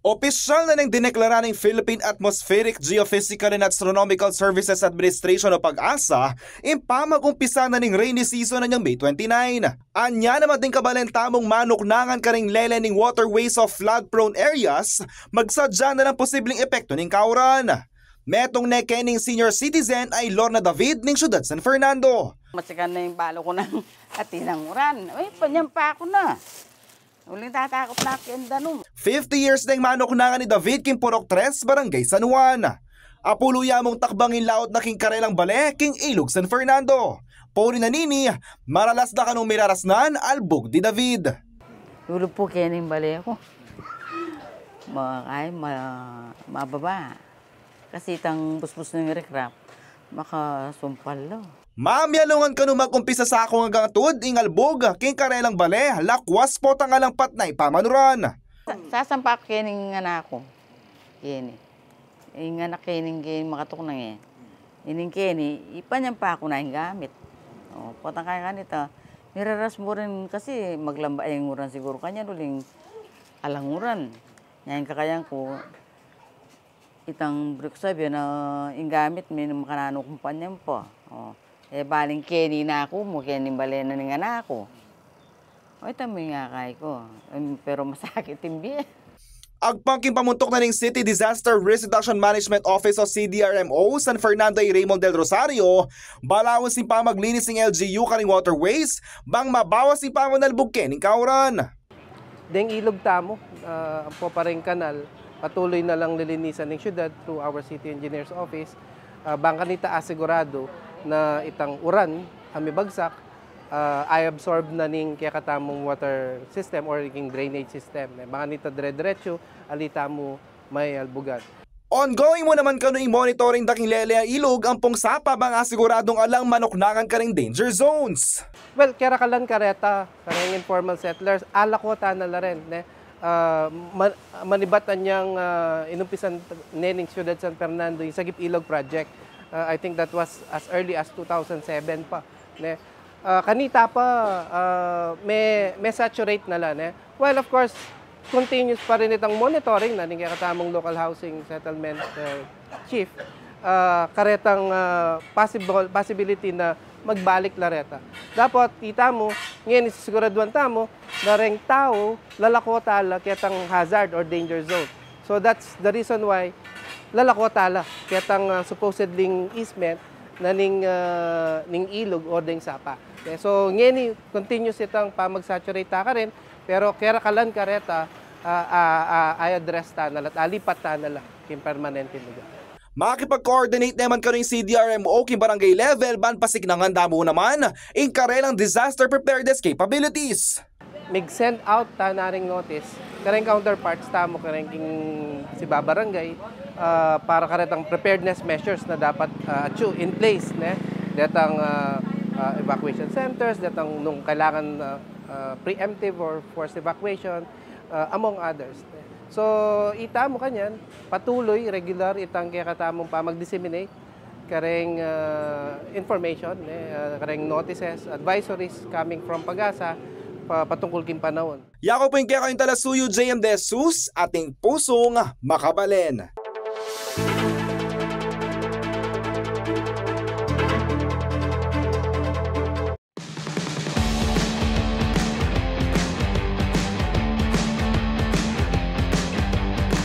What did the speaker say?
Opisyal na nang dineklara ng Philippine Atmospheric, Geophysical and Astronomical Services Administration o PAGASA impamag-umpisa na ng rainy season na niyang May 29. Anya naman din kabalentamong manuknangan ka ring lelening waterways of flood-prone areas, magsadya na ng posibleng epekto ng kauran. Metong nekening senior citizen ay Lorna David ng Siyudad San Fernando. Masikan na yung balo ko ng atinang uran. Uy, panyampa ako na. Uling tatakot na kenda nung. 50 years na yung manuknangan ni David Kimpurok 3, Barangay San Juan. Apuluya mong takbangin laot na king Karelang Bale, king Ilog San Fernando. Puri na nini, maralas na kanong mirarasnan, albog di David. Tulog po kening bale ako. Mababa. Kasi itang busbus ng rekrap, makasumpal lo. Mamyalungan ka nung mag-umpisa sa akong hanggang tud, ingalbog, king Karelang Bale, lakwas po tangalang patnay pamanuran. Sasampa kening anak ko. Keni. Yung anak kening makatok nang eh. Ining keni, ipanyampa ako na yung gamit. O, potang kaya kanita. Miraras mo rin kasi maglamba yung uran siguro kanya nuling alanguran. Ngayon kakayang ko, itang brick sabi na yung gamit may makanano kumpanyam po. O, baling keni na ako mo, kening bale na ng anak ko. O, ito mo yung akay ko. Pero masakit yung biya. Agpangking pamuntok na ng City Disaster Risk Reduction Management Office o CDRMO San Fernando y Raymond del Rosario, balawon sin pamaglinis ng LGU kaning waterways, bang mabawas sin pamanalbog kening kauran. Deng ilog tamo, ang po pa rin kanal, patuloy na lang nilinisan ng syudad through our City Engineer's Office. Bang kanita asigurado na itang uran, ami bagsak, ay absorb na ning kaya katamong water system or king drainage system. Bang kanita dire-diretso, alita mo may albugan. Ongoing mo naman kano i-monitoring daking lelea ilog ang pong sapa bang asiguradong alang manoknakan ka ring danger zones. Well, kaya kalan kareta, kareng informal settlers, alakota na la rin. Manibatan niyang inumpisan nening Siyudad San Fernando yung Sagip Ilog Project. I think that was as early as 2007 pa. Kanita pa, may saturate na lang. Well, of course, continuous pa rin itang monitoring na ng katamong local housing settlement chief. Karetang possibility na magbalik lareta. Dapat kita mo, ngayon isisiguraduan tamo, na ring tao lalakota la ketang hazard or danger zone. So that's the reason why lalakota la ketang supposedly easement na ning ilog or ding sapa. Okay, so ngayon continuous itang pamag-saturate ta ka rin, pero kaya kalan kareta ay address ta na alipat ta na la yung permanente lugar. Makipag-coordinate naman ka rin CDRMO king barangay level ban pasik nang handa mo naman in Karelang disaster preparedness capabilities. Mag-send out ta naring notice, kareng counterparts ta mo kareng king si babarangay para karetang preparedness measures na dapat in place datang evacuation centers, datang nung kailangan preemptive or forced evacuation among others. So, ita mo kanyan, patuloy, regular, itang kaya katamong pa mag-disseminate, kareng information, kareng notices, advisories coming from PAGASA, patungkol king panahon. Yako po yung kaya kayong talasuyo, JM De Jesus, ating pusong makabalen.